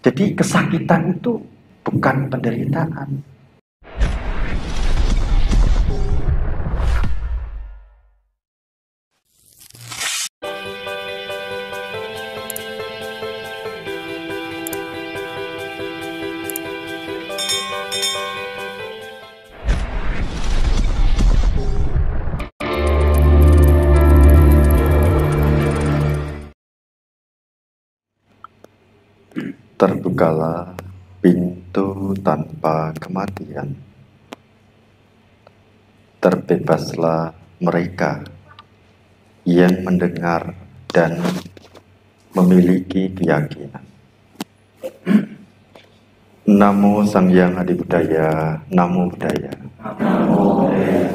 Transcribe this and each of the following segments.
Jadi kesakitan itu bukan penderitaan. Terbukalah pintu tanpa kematian. Terbebaslah mereka yang mendengar dan memiliki keyakinan. Namo Sang Hyang Adi Budaya, Namo Buddhaya. Namo Buddhaya.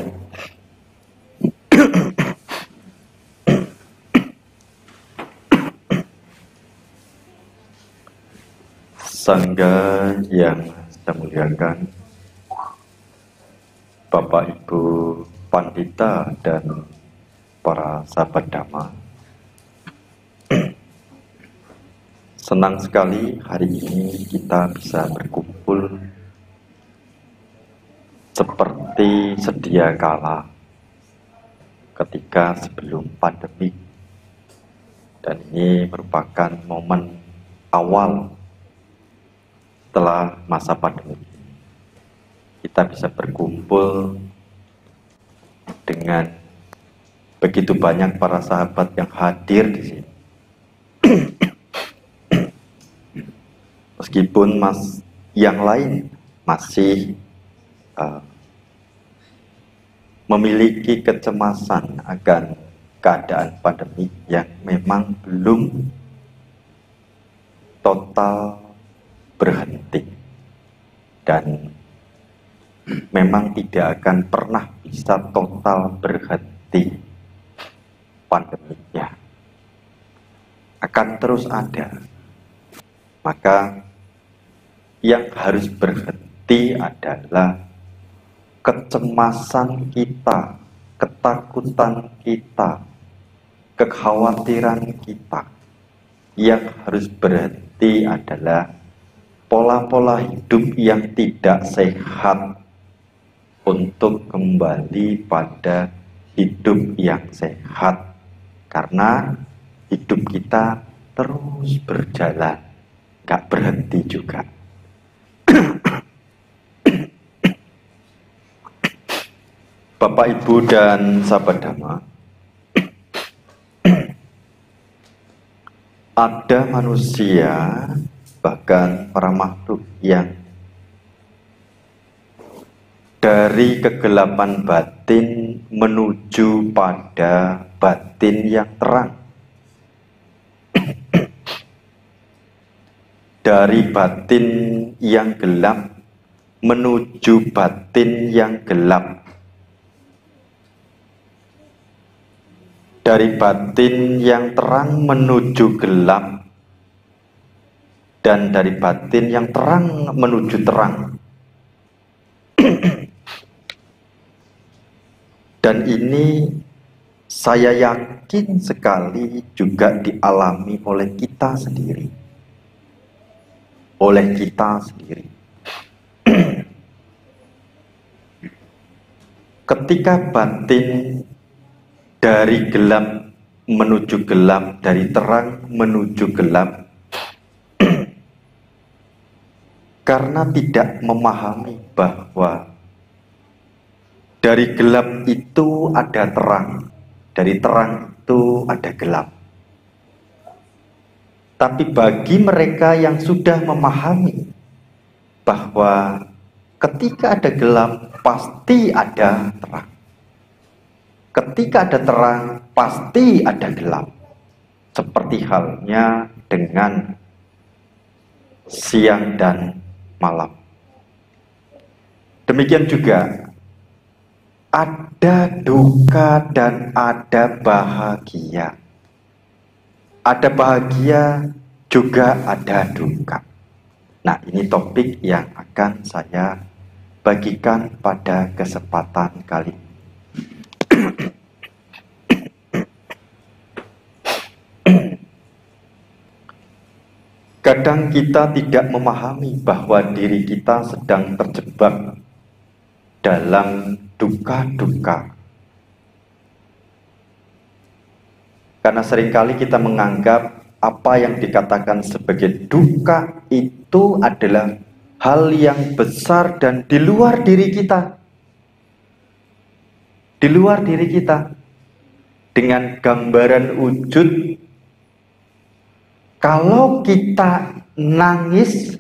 Sangga yang saya muliakan, Bapak Ibu Pandita dan para sahabat Dhamma, senang sekali hari ini kita bisa berkumpul seperti sedia kala ketika sebelum pandemi, dan ini merupakan momen awal setelah masa pandemi. Kita bisa berkumpul dengan begitu banyak para sahabat yang hadir di sini. Meskipun yang lain masih memiliki kecemasan akan keadaan pandemi yang memang belum total berhenti dan memang tidak akan pernah bisa total berhenti. Pandeminya akan terus ada. Maka yang harus berhenti adalah kecemasan kita, ketakutan kita, kekhawatiran kita. Yang harus berhenti adalah pola-pola hidup yang tidak sehat untuk kembali pada hidup yang sehat, karena hidup kita terus berjalan, gak berhenti juga. Bapak, Ibu, dan sahabat Dhamma, ada manusia, bahkan para makhluk yang dari kegelapan batin menuju pada batin yang terang. Dari batin yang gelap menuju batin yang gelap. Dari batin yang terang menuju gelap, dan dari batin yang terang menuju terang. Dan ini saya yakin sekali juga dialami oleh kita sendiri. Oleh kita sendiri. Ketika batin dari gelap menuju gelap, dari terang menuju gelap, karena tidak memahami bahwa dari gelap itu ada terang, dari terang itu ada gelap. Tapi bagi mereka yang sudah memahami bahwa ketika ada gelap pasti ada terang, ketika ada terang pasti ada gelap, seperti halnya dengan siang dan malam. Demikian juga ada duka dan ada bahagia. Ada bahagia juga ada duka. Nah, ini topik yang akan saya bagikan pada kesempatan kali ini. Kadang kita tidak memahami bahwa diri kita sedang terjebak dalam duka-duka. Karena seringkali kita menganggap apa yang dikatakan sebagai duka itu adalah hal yang besar dan di luar diri kita. Di luar diri kita. Dengan gambaran wujud, kalau kita nangis,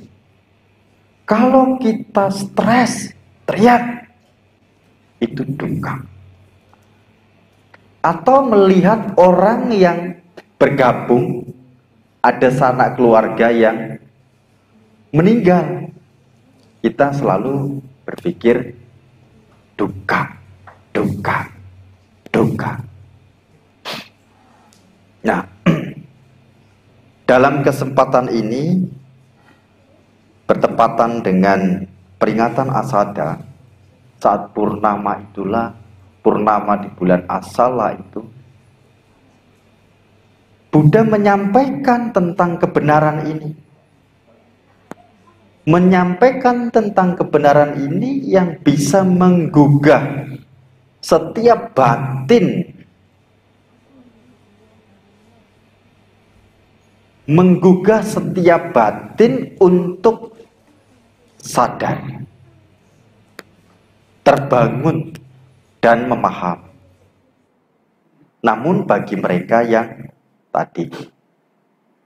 kalau kita stres, teriak, itu duka. Atau melihat orang yang bergabung, ada sanak keluarga yang meninggal, kita selalu berpikir duka, duka, duka. Nah, dalam kesempatan ini bertepatan dengan peringatan Asada, saat purnama itulah, purnama di bulan Asala itu, Buddha menyampaikan tentang kebenaran ini. Menyampaikan tentang kebenaran ini yang bisa menggugah setiap batin. Menggugah setiap batin untuk sadar, terbangun, dan memahami. Namun bagi mereka yang tadi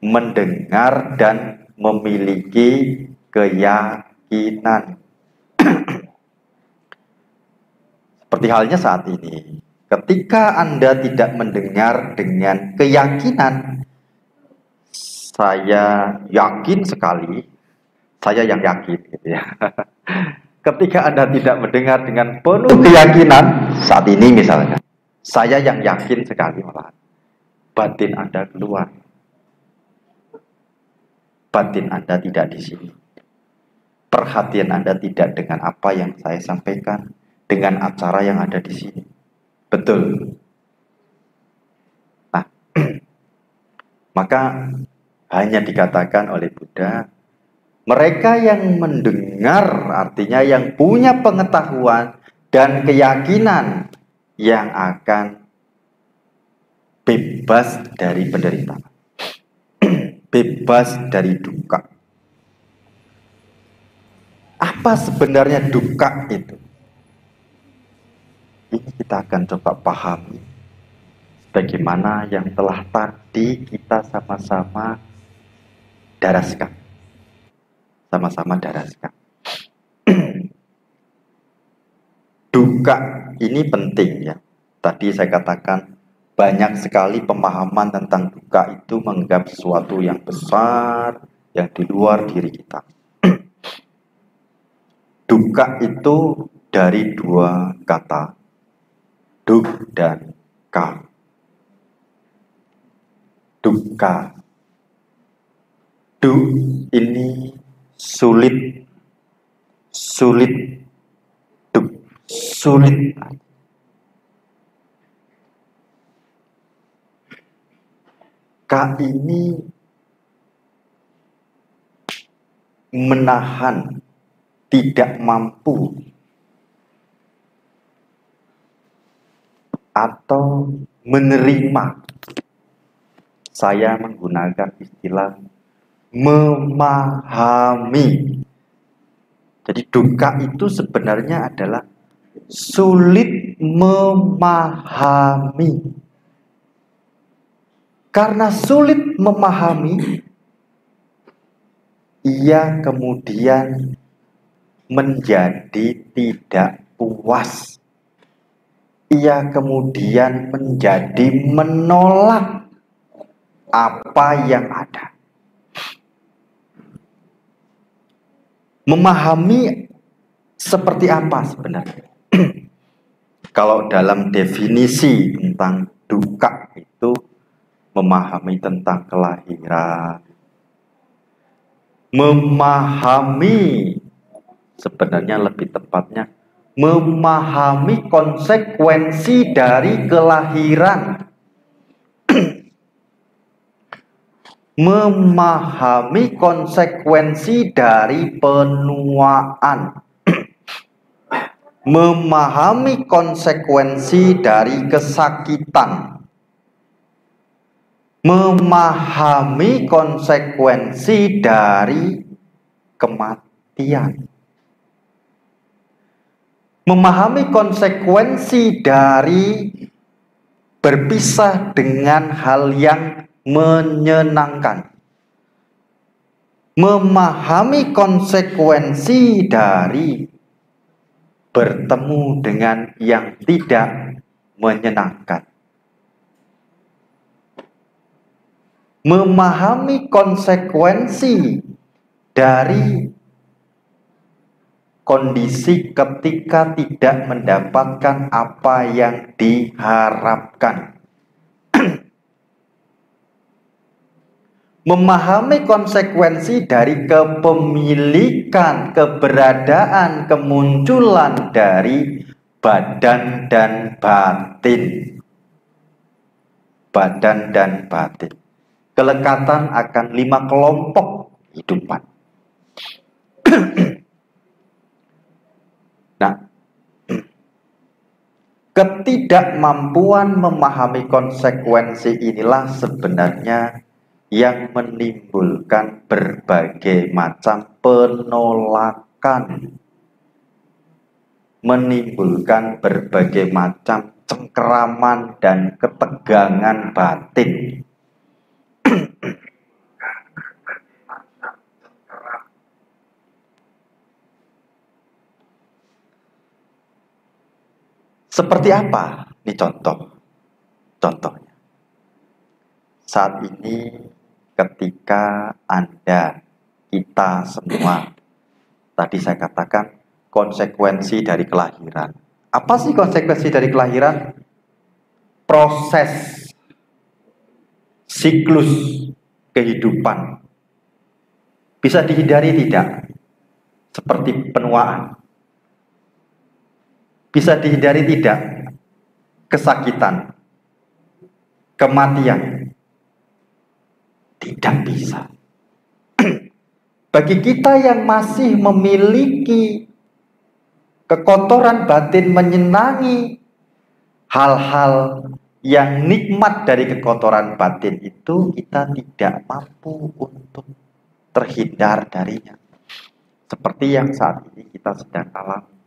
mendengar dan memiliki keyakinan, seperti halnya saat ini, ketika Anda tidak mendengar dengan keyakinan, saya yakin sekali, saya yang yakin, gitu ya. Ketika Anda tidak mendengar dengan penuh keyakinan, saat ini misalnya, saya yang yakin sekali malah, batin Anda keluar. Batin Anda tidak di sini. Perhatian Anda tidak dengan apa yang saya sampaikan, dengan acara yang ada di sini. Betul. Nah, maka hanya dikatakan oleh Buddha, mereka yang mendengar, artinya yang punya pengetahuan dan keyakinan, yang akan bebas dari penderitaan, bebas dari duka. Apa sebenarnya duka itu? Ini kita akan coba pahami, bagaimana yang telah tadi kita sama-sama daraskan. Sama-sama daraskan. Duka ini penting ya. Tadi saya katakan banyak sekali pemahaman tentang duka itu menganggap sesuatu yang besar, yang di luar diri kita. Duka itu dari dua kata, duk dan ka. Duka. Du ini sulit, sulit, duk, sulit. Ka ini menahan, tidak mampu, atau menerima. Saya menggunakan istilah memahami. Jadi duka itu sebenarnya adalah sulit memahami. Karena sulit memahami, ia kemudian menjadi tidak puas. Ia kemudian menjadi menolak apa yang ada. Memahami seperti apa sebenarnya? Kalau dalam definisi tentang duka itu, memahami tentang kelahiran, memahami, sebenarnya lebih tepatnya memahami konsekuensi dari kelahiran. memahami konsekuensi dari penuaan, memahami konsekuensi dari kesakitan, memahami konsekuensi dari kematian, memahami konsekuensi dari berpisah dengan hal yang menyenangkan, memahami konsekuensi dari bertemu dengan yang tidak menyenangkan, memahami konsekuensi dari kondisi ketika tidak mendapatkan apa yang diharapkan, memahami konsekuensi dari kepemilikan, keberadaan, kemunculan dari badan dan batin. Badan dan batin. Kelekatan akan 5 kelompok kehidupan. Nah, ketidakmampuan memahami konsekuensi inilah sebenarnya yang menimbulkan berbagai macam penolakan, menimbulkan berbagai macam cengkeraman dan ketegangan batin. Seperti apa? Ini contohnya. Saat ini ketika Anda, kita semua, tadi saya katakan konsekuensi dari kelahiran. Apa sih konsekuensi dari kelahiran? Proses siklus kehidupan. Bisa dihindari tidak? Seperti penuaan. Bisa dihindari tidak? Kesakitan, kematian. Tidak bisa. Bagi kita yang masih memiliki kekotoran batin menyenangi hal-hal yang nikmat dari kekotoran batin itu, kita tidak mampu untuk terhindar darinya. Seperti yang saat ini kita sedang alami.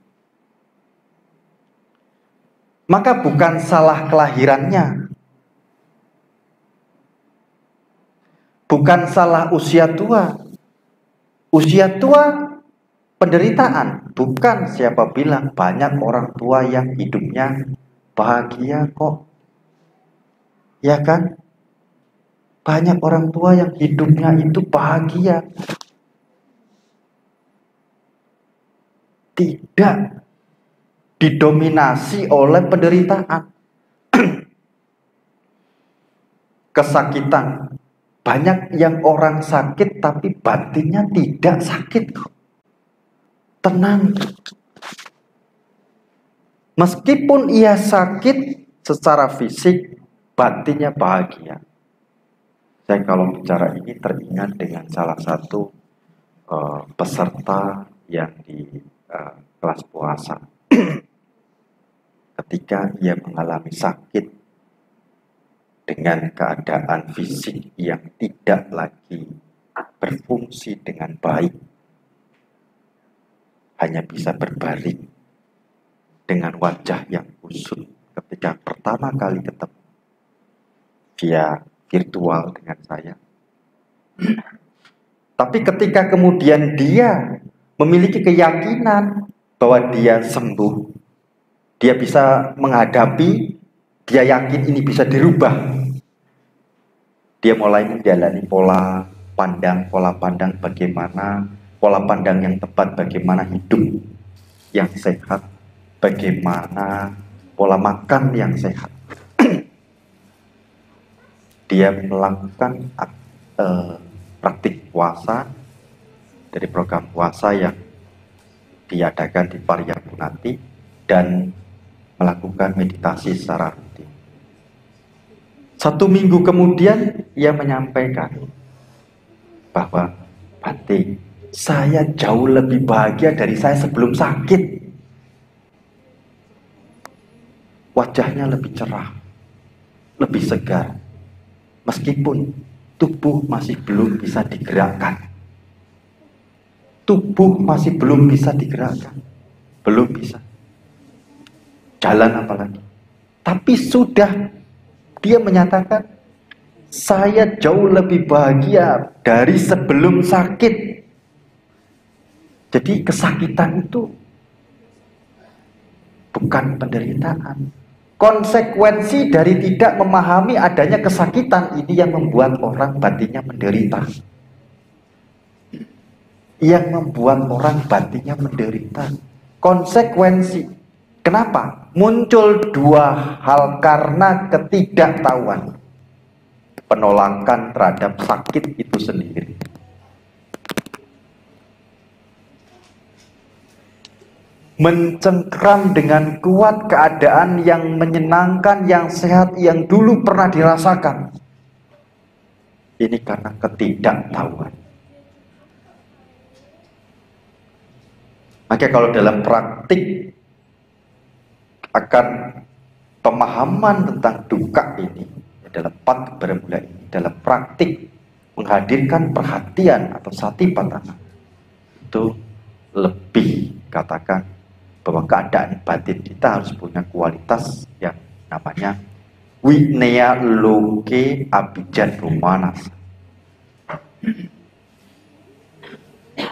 Maka bukan salah kelahirannya, bukan salah usia tua. Usia tua penderitaan, bukan siapa bilang banyak orang tua yang hidupnya bahagia kok. Ya kan? Banyak orang tua yang hidupnya itu bahagia. Tidak didominasi oleh penderitaan. Kesakitan. Banyak yang orang sakit tapi batinnya tidak sakit kok. Tenang. Meskipun ia sakit secara fisik, batinnya bahagia. Saya kalau bicara ini teringat dengan salah satu peserta yang di kelas puasa. Ketika ia mengalami sakit dengan keadaan fisik yang tidak lagi berfungsi dengan baik, hanya bisa berbaring dengan wajah yang kusut ketika pertama kali ketemu via virtual dengan saya. Tapi ketika kemudian dia memiliki keyakinan bahwa dia sembuh, dia bisa menghadapi, dia yakin ini bisa dirubah. Dia mulai menjalani pola pandang bagaimana, pola pandang yang tepat bagaimana hidup yang sehat, bagaimana pola makan yang sehat. Dia melakukan praktik puasa dari program puasa yang diadakan di Pariyabunati dan melakukan meditasi secara rutin. 1 minggu kemudian ia menyampaikan, bahwa Bante, saya jauh lebih bahagia dari saya sebelum sakit. Wajahnya lebih cerah, lebih segar, meskipun tubuh masih belum bisa digerakkan. Tubuh masih belum bisa digerakkan, belum bisa jalan apalagi. Tapi sudah dia menyatakan, saya jauh lebih bahagia dari sebelum sakit. Jadi kesakitan itu bukan penderitaan. Konsekuensi dari tidak memahami adanya kesakitan ini yang membuat orang batinnya menderita. Yang membuat orang batinnya menderita. Konsekuensi. Kenapa? Muncul dua hal karena ketidaktahuan. Penolakan terhadap sakit itu sendiri. Mencengkram dengan kuat keadaan yang menyenangkan, yang sehat, yang dulu pernah dirasakan. Ini karena ketidaktahuan. Maka kalau dalam praktik akan pemahaman tentang duka ini, dalam 4 berbulan ini, dalam praktik menghadirkan perhatian atau satipatthana, itu lebih katakan bahwa keadaan batin kita harus punya kualitas yang namanya Vinaya Loke Abhijan Brahmanas.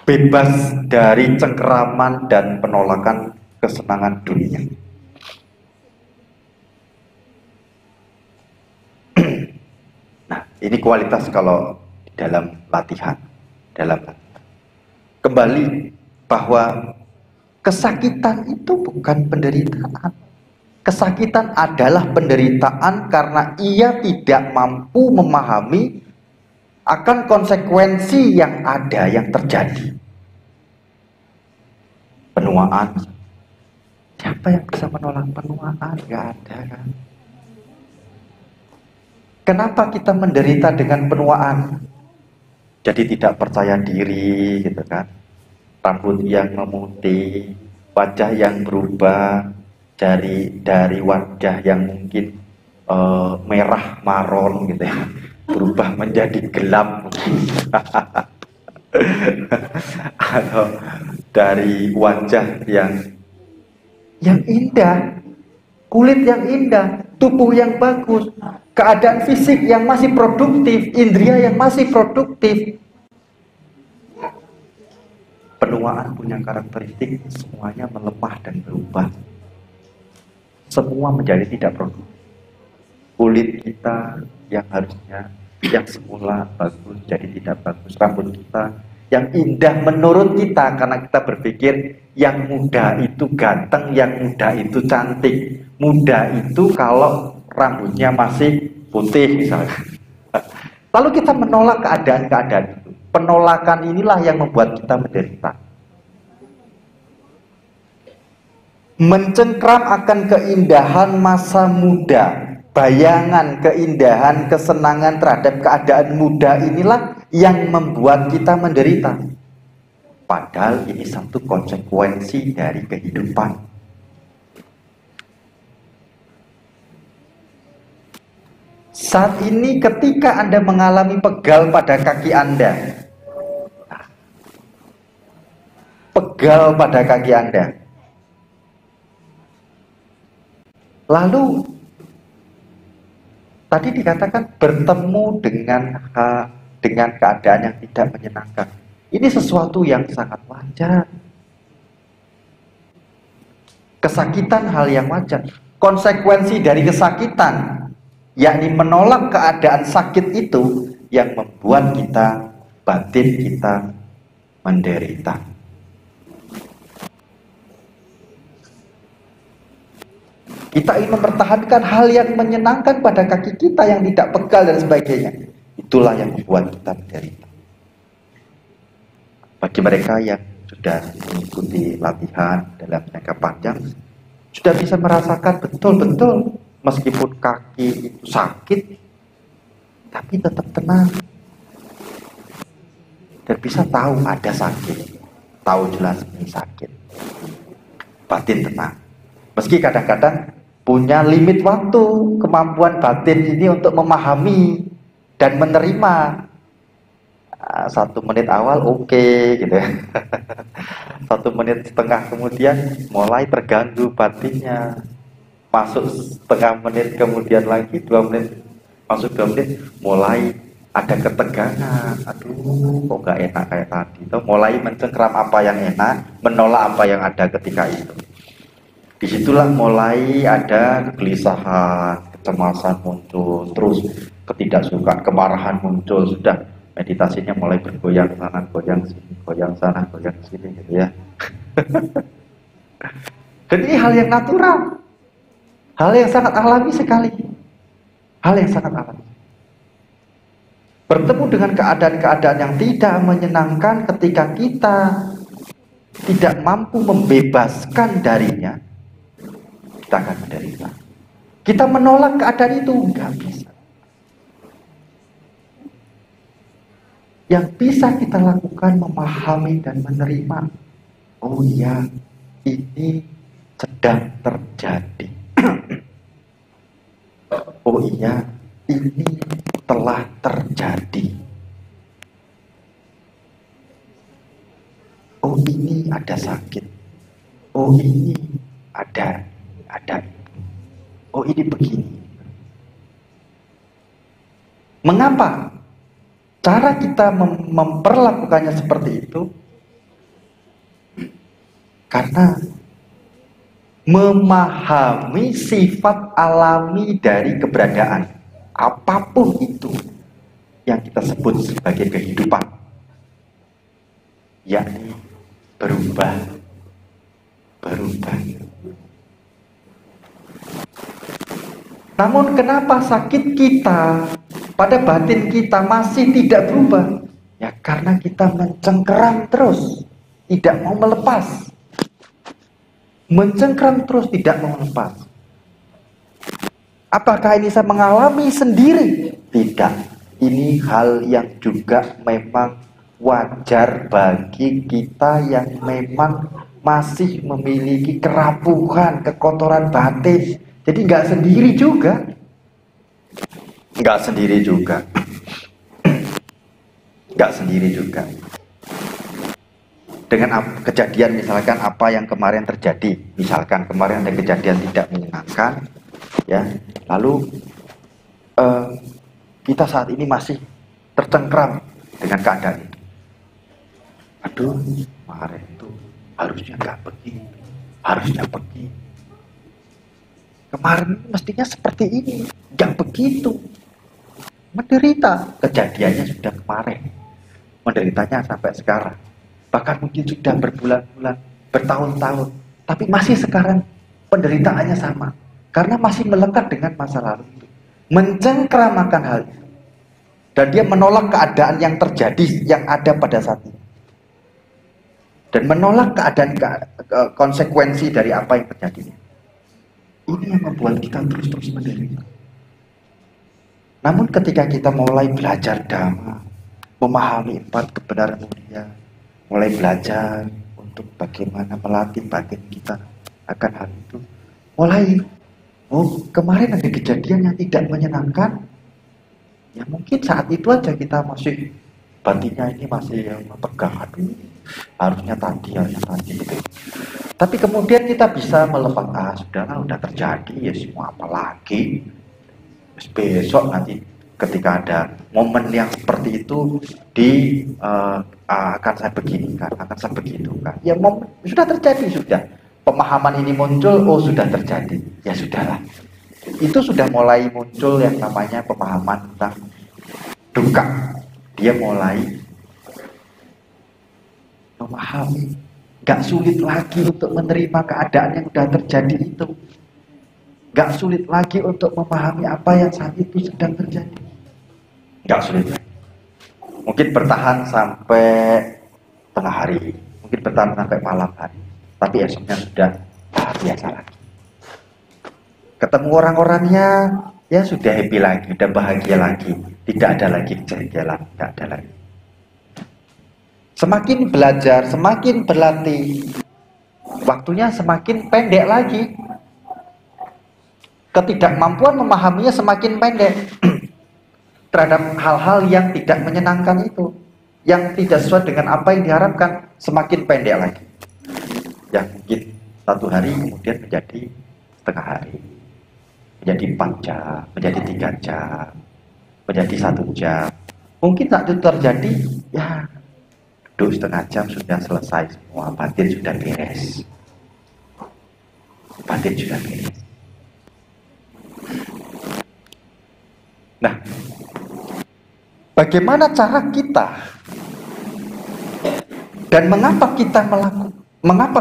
Bebas dari cengkeraman dan penolakan kesenangan dunia. Nah, ini kualitas kalau dalam latihan. Kembali bahwa kesakitan itu bukan penderitaan. Kesakitan adalah penderitaan karena ia tidak mampu memahami akan konsekuensi yang ada, yang terjadi. Penuaan. Siapa yang bisa menolak penuaan? Gak ada kan? Kenapa kita menderita dengan penuaan? Jadi tidak percaya diri, gitu kan? Rambut yang memutih, wajah yang berubah dari wajah yang mungkin merah maron gitu ya, berubah menjadi gelap atau dari wajah yang indah, kulit yang indah, tubuh yang bagus, keadaan fisik yang masih produktif, indria yang masih produktif. Penuaan punya karakteristik semuanya melemah dan berubah. Semua menjadi tidak produktif. Kulit kita yang harusnya yang semula bagus jadi tidak bagus. Rambut kita yang indah menurut kita karena kita berpikir yang muda itu ganteng, yang muda itu cantik. Muda itu kalau rambutnya masih putih misalnya. Lalu kita menolak keadaan-keadaan itu. Penolakan inilah yang membuat kita menderita. Mencengkram akan keindahan masa muda, bayangan keindahan, kesenangan terhadap keadaan muda inilah yang membuat kita menderita. Padahal ini satu konsekuensi dari kehidupan. Saat ini ketika Anda mengalami pegal pada kaki Anda, pegal pada kaki Anda, lalu tadi dikatakan bertemu dengan keadaan yang tidak menyenangkan. Ini sesuatu yang sangat wajar. Kesakitan hal yang wajar. Konsekuensi dari kesakitan, yakni menolak keadaan sakit itu, yang membuat kita, batin kita menderita. Kita ingin mempertahankan hal yang menyenangkan pada kaki kita yang tidak pegal dan sebagainya. Itulah yang membuat kita menderita. Bagi mereka yang sudah mengikuti latihan dalam jangka panjang, sudah bisa merasakan betul-betul meskipun kaki itu sakit, tapi tetap tenang. dan bisa tahu ada sakit, tahu jelas ini sakit. Batin tenang. Meski kadang-kadang punya limit waktu, kemampuan batin ini untuk memahami dan menerima. 1 menit awal oke, gitu ya. 1,5 menit kemudian mulai terganggu batinnya. Masuk 0,5 menit kemudian lagi 2 menit, masuk 2 menit mulai ada ketegangan. Aduh, kok gak enak kayak tadi. Itu mulai mencengkram apa yang enak, menolak apa yang ada ketika itu. Disitulah mulai ada kegelisahan, kecemasan muncul, terus ketidaksukaan, kemarahan muncul. Sudah meditasinya mulai bergoyang sana, goyang sini, goyang sana, goyang sini, gitu ya. Dan ini hal yang natural, hal yang sangat alami sekali, hal yang sangat alami. Bertemu dengan keadaan-keadaan yang tidak menyenangkan ketika kita tidak mampu membebaskan darinya, kita akan menderita. Kita menolak keadaan itu, nggak bisa. Yang bisa kita lakukan memahami dan menerima. Oh iya, ini sedang terjadi. Oh iya, ini telah terjadi. Oh ini ada sakit. Oh ini ada. Oh ini begini. Mengapa cara kita memperlakukannya seperti itu? Karena memahami sifat alami dari keberadaan apapun itu yang kita sebut sebagai kehidupan, yakni berubah. Namun kenapa sakit kita pada batin kita masih tidak berubah? Ya karena kita mencengkeram terus, tidak mau melepas. Mencengkeram terus, tidak mau melepas. Apakah ini saya mengalami sendiri? Tidak. Ini hal yang juga memang wajar bagi kita yang memang masih memiliki kerapuhan, kekotoran batin. Jadi nggak sendiri juga. Nggak sendiri juga. Dengan kejadian misalkan apa yang kemarin terjadi. Misalkan kemarin ada kejadian tidak menyenangkan. Ya, lalu kita saat ini masih tercengkram dengan keadaan itu. Aduh, kemarin itu harusnya nggak begini, harusnya begini. Kemarin mestinya seperti ini, nggak begitu. Menderita, kejadiannya sudah kemarin, menderitanya sampai sekarang, bahkan mungkin sudah berbulan-bulan, bertahun-tahun, tapi masih sekarang penderitaannya sama, karena masih melekat dengan masa lalu itu, mencengkram akan hal itu, dan dia menolak keadaan yang terjadi, yang ada pada saat ini, dan menolak keadaan konsekuensi dari apa yang terjadi. Ini yang membuat kita terus-terus menderita. Namun ketika kita mulai belajar Dhamma, memahami 4 kebenaran mulia, mulai belajar untuk bagaimana melatih batin kita akan hal itu, mulai, oh kemarin ada kejadian yang tidak menyenangkan, ya mungkin saat itu aja kita masih, batinnya ini masih pegang, aduh harusnya tadi gitu. Tapi kemudian kita bisa melepas, sudahlah, udah terjadi, ya semua apa lagi. Besok nanti ketika ada momen yang seperti itu akan saya beginikan, akan saya begitukan. Ya momen sudah terjadi, sudah. Pemahaman ini muncul, oh sudah terjadi. Ya sudahlah. Itu sudah mulai muncul yang namanya pemahaman tentang duka. Dia mulai memahami. Gak sulit lagi untuk menerima keadaan yang sudah terjadi itu. Gak sulit lagi untuk memahami apa yang saat itu sedang terjadi. Gak sulit lagi. Mungkin bertahan sampai tengah hari, mungkin bertahan sampai malam hari, tapi esoknya sudah biasa lagi. Ketemu orang-orangnya, ya sudah happy lagi, sudah bahagia lagi, tidak ada lagi kejengkelan, tidak ada lagi. Semakin belajar, semakin berlatih, waktunya semakin pendek lagi. Ketidakmampuan memahaminya semakin pendek terhadap hal-hal yang tidak menyenangkan itu, yang tidak sesuai dengan apa yang diharapkan, semakin pendek lagi. Yang mungkin 1 hari kemudian menjadi setengah hari, menjadi 4 jam, menjadi 3 jam, menjadi 1 jam. Mungkin saat itu terjadi, ya duduk setengah jam sudah selesai semua, batin sudah beres. Batin sudah beres. Nah, bagaimana cara kita dan mengapa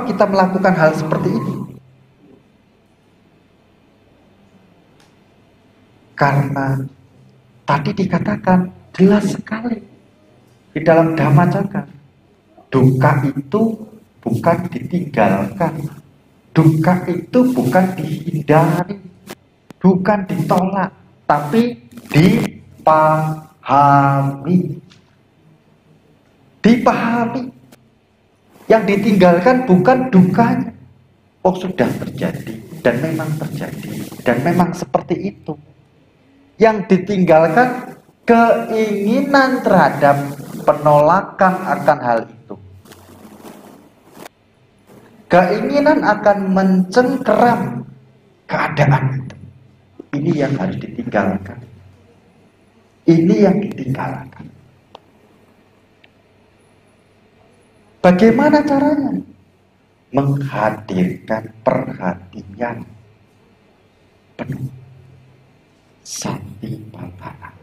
kita melakukan hal seperti ini? Karena tadi dikatakan jelas sekali di dalam Dhammacakka, duka itu bukan ditinggalkan, duka itu bukan dihindari, bukan ditolak, tapi dipahami. Dipahami. Yang ditinggalkan bukan dukanya. Oh, sudah terjadi dan memang terjadi dan memang seperti itu. Yang ditinggalkan keinginan terhadap penolakan akan hal itu. Keinginan akan mencengkeram keadaan itu. Ini yang harus ditinggalkan. Ini yang ditinggalkan. Bagaimana caranya? Menghadirkan perhatian penuh. Satipatthana.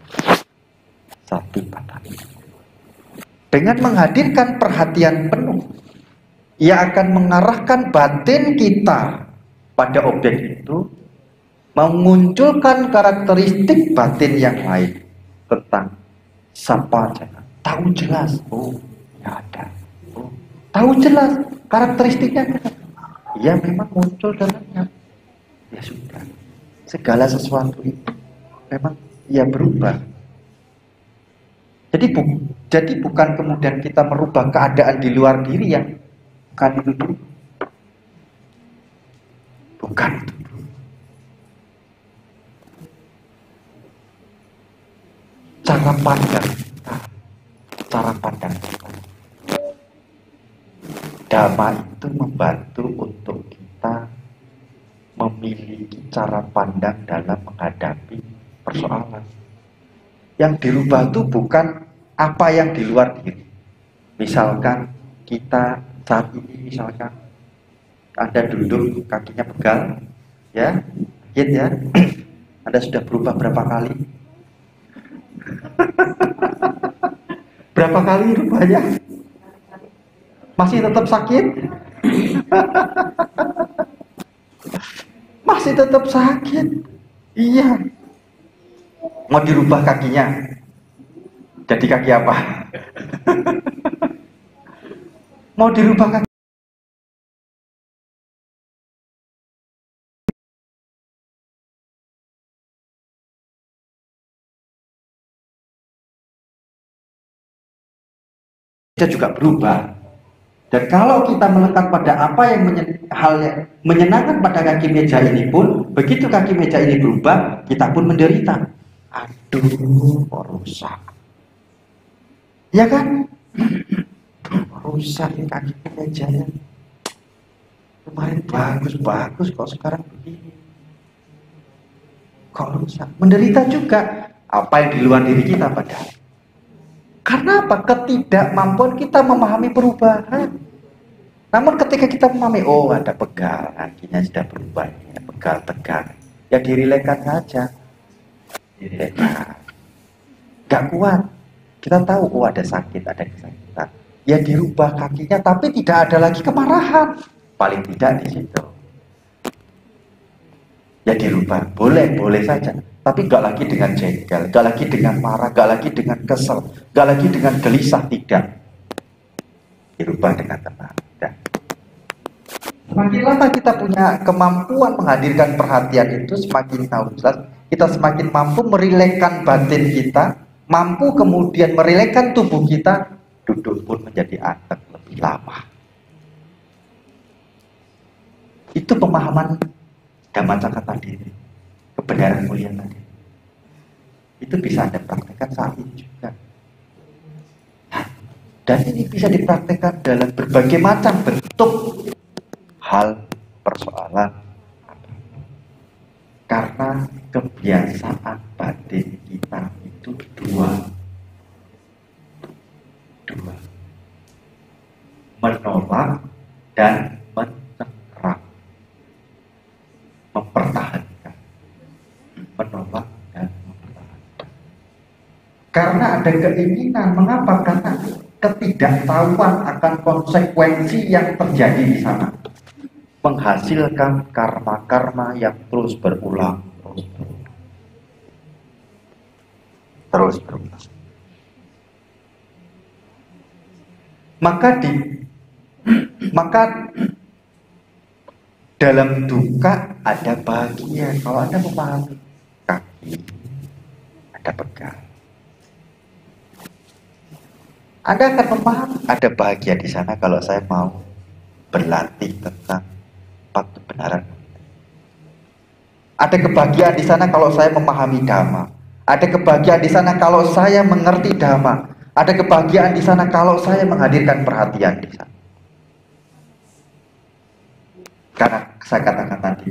Satipatthana. Dengan menghadirkan perhatian penuh, ia akan mengarahkan batin kita pada objek itu, memunculkan karakteristik batin yang lain tentang sampajanya. Tahu jelas, oh ya ada. Oh, tahu jelas karakteristiknya. Ya memang muncul dalamnya. Ya sudah. Segala sesuatu itu memang ya berubah. Jadi bukan kemudian kita merubah keadaan di luar diri yang bukan itu dulu. Bukan itu dulu. Cara pandang kita. Dhamma itu membantu untuk kita memiliki cara pandang dalam menghadapi persoalan. Yang dirubah itu bukan apa yang di luar diri. Misalkan kita saat ini, misalkan Anda duduk, kakinya pegal, ya, sakit ya. Anda sudah berubah berapa kali? Berapa kali rubahnya? Masih tetap sakit? Masih tetap sakit? Iya. Mau dirubah kakinya? Jadi kaki apa? Mau dirubah kaki? Kita juga berubah. Dan kalau kita melekat pada apa yang hal yang menyenangkan pada kaki meja ini pun, begitu kaki meja ini berubah, kita pun menderita. Aduh, kok rusak. Ya kan? Rusak kaki mejanya. Kemarin bagus, kok sekarang begini. Kok rusak? Menderita juga. Apa yang di luar diri kita padahal. Karena apa? Ketidakmampuan kita memahami perubahan. Namun ketika kita memahami, oh ada pegal, kakinya sudah berubah, ya, pegal tegang, ya direlakan saja, direlakan. Gak kuat, kita tahu, oh ada sakit, ada kesakitan, ya dirubah kakinya, tapi tidak ada lagi kemarahan, paling tidak di situ. Ya dirubah, boleh saja. Tapi gak lagi dengan jengkel, gak lagi dengan marah, gak lagi dengan kesel, gak lagi dengan gelisah, tidak. Dirubah dengan tenang. Semakin lama kita punya kemampuan menghadirkan perhatian itu, semakin tahu jelas, kita semakin mampu merilekkan batin kita, mampu kemudian merilekkan tubuh kita, duduk pun menjadi anteng lebih lama. Itu pemahaman Dhammacakka tadi, kebenaran mulia tadi. Itu bisa Anda praktekkan saat ini juga. Nah, dan ini bisa dipraktekkan dalam berbagai macam bentuk hal persoalan. Karena kebiasaan batin kita itu dua. Menolak dan mencengkeram. Mempertahankan. Menolak dan mempertahankan. Karena ada keinginan. Mengapa? Karena ketidaktahuan akan konsekuensi yang terjadi di sana. Menghasilkan karma-karma yang terus berulang. Terus berulang. Maka dalam duka ada bahagia. Kalau Anda memahami kaki, ada pegang. Anda akan memahami ada bahagia di sana kalau saya mau berlatih tentang 4 kebenaran. Ada kebahagiaan di sana kalau saya memahami Dhamma. Ada kebahagiaan di sana kalau saya mengerti Dhamma. Ada kebahagiaan di sana kalau saya menghadirkan perhatian di sana. Karena saya katakan tadi,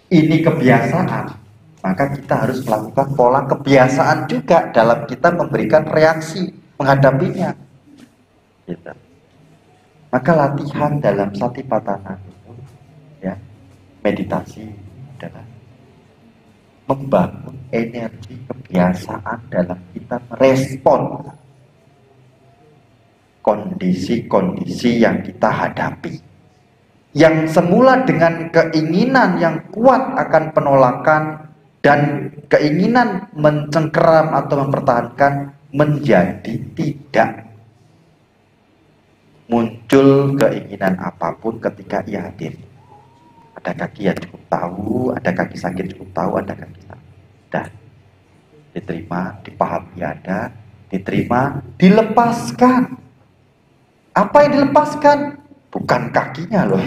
ini kebiasaan, maka kita harus melakukan pola kebiasaan juga dalam kita memberikan reaksi menghadapinya. Gitu. Maka latihan dalam Satipatthana itu, ya, meditasi adalah membangun energi kebiasaan dalam kita merespon kondisi-kondisi yang kita hadapi, yang semula dengan keinginan yang kuat akan penolakan dan keinginan mencengkeram atau mempertahankan menjadi tidak muncul keinginan apapun ketika ia hadir. Ada kaki yang cukup tahu, ada kaki sakit cukup tahu, ada kaki sakit. Dan diterima, dipahami ada, diterima, dilepaskan. Apa yang dilepaskan? Bukan kakinya loh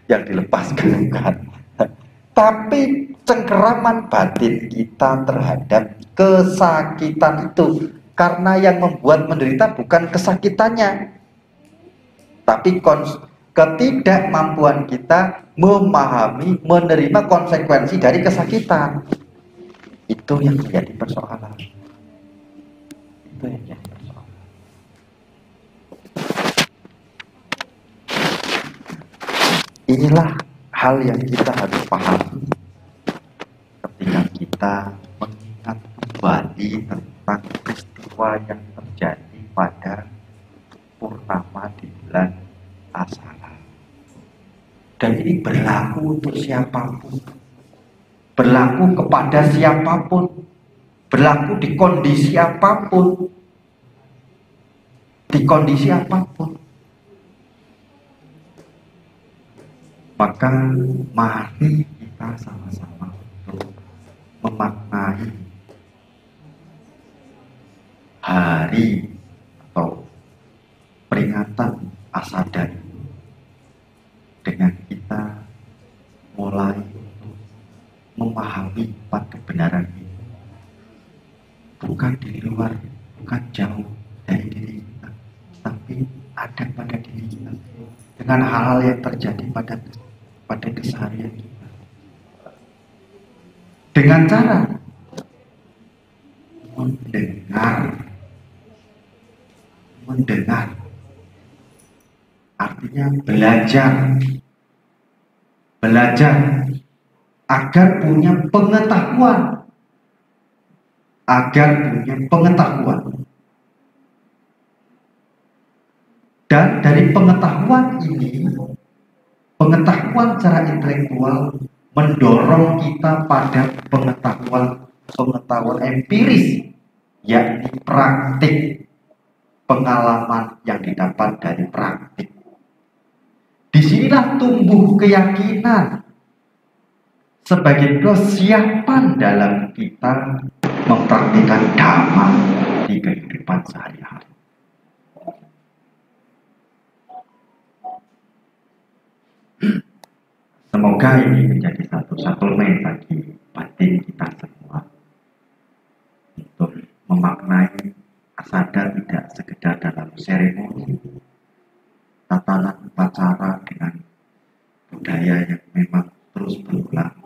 yang dilepaskan, bukan. Tapi cengkeraman batin kita terhadap kesakitan itu. Karena yang membuat menderita bukan kesakitannya, tapi ketidakmampuan kita memahami, menerima konsekuensi dari kesakitan. Itu yang menjadi persoalan. Itu yang menjadi persoalan. Inilah hal yang kita harus pahami ketika kita mengingat kembali tentang peristiwa yang terjadi pada purnama di bulan Asara. Dan ini berlaku untuk siapapun, berlaku kepada siapapun, berlaku di kondisi apapun, di kondisi apapun. Maka mari kita sama-sama untuk memaknai hari atau peringatan Asada ini dengan kita mulai untuk memahami 4 kebenaran ini, bukan di luar, bukan jauh dari diri kita, tapi ada pada diri kita dengan hal-hal yang terjadi pada keseharian kita, dengan cara mendengar, artinya belajar agar punya pengetahuan, dan dari pengetahuan ini, pengetahuan secara intelektual mendorong kita pada pengetahuan empiris, yakni praktik, pengalaman yang didapat dari praktik. Disinilah tumbuh keyakinan sebagai kesiapan dalam kita mempraktikkan Dhamma di kehidupan sehari-hari. Semoga ini menjadi satu suplemen bagi batin kita semua untuk memaknai kasada tidak sekedar dalam seremoni, tatanan upacara dengan budaya yang memang terus berulang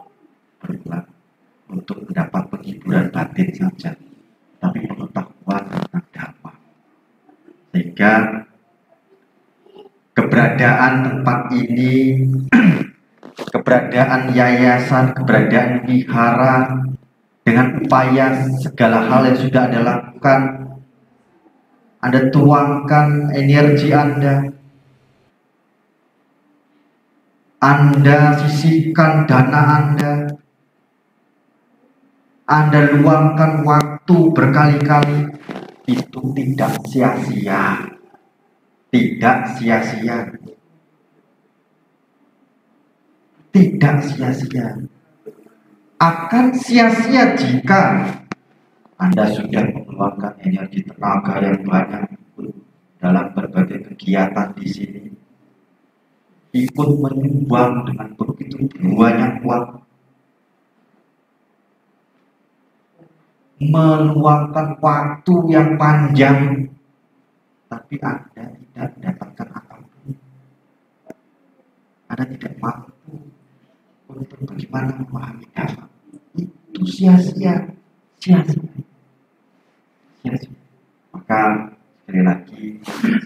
untuk mendapat penghiburan batin saja, tapi pengetahuan tentang dhamma. Sehingga keberadaan tempat ini, keberadaan yayasan, keberadaan wihara, dengan upaya segala hal yang sudah Anda lakukan, Anda tuangkan energi Anda sisihkan dana Anda luangkan waktu berkali-kali, itu tidak sia-sia. Tidak sia-sia. Tidak sia-sia. Akan sia-sia jika Anda sudah mengeluarkan energi tenaga yang banyak dalam berbagai kegiatan di sini, ikut menyumbang dengan begitu banyak uang, meluangkan waktu yang panjang, tapi Anda tidak mendapatkan apapun. Anda tidak mampu untuk bagaimana memahami dhamma. Itu sia-sia. Maka sekali lagi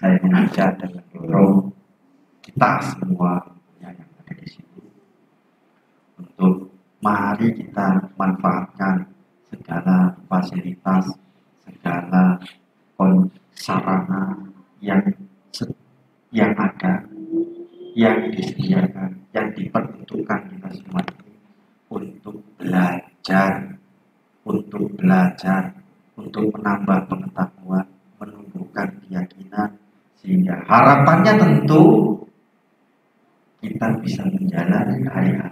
saya mengajak dan mendorong kita semua yang ada di sini untuk mari kita manfaatkan segala fasilitas, segala sarana yang ada, yang disediakan, yang diperuntukkan kita semua ini untuk belajar, untuk menambah pengetahuan, menumbuhkan keyakinan, sehingga harapannya tentu kita bisa menjalani hari-hari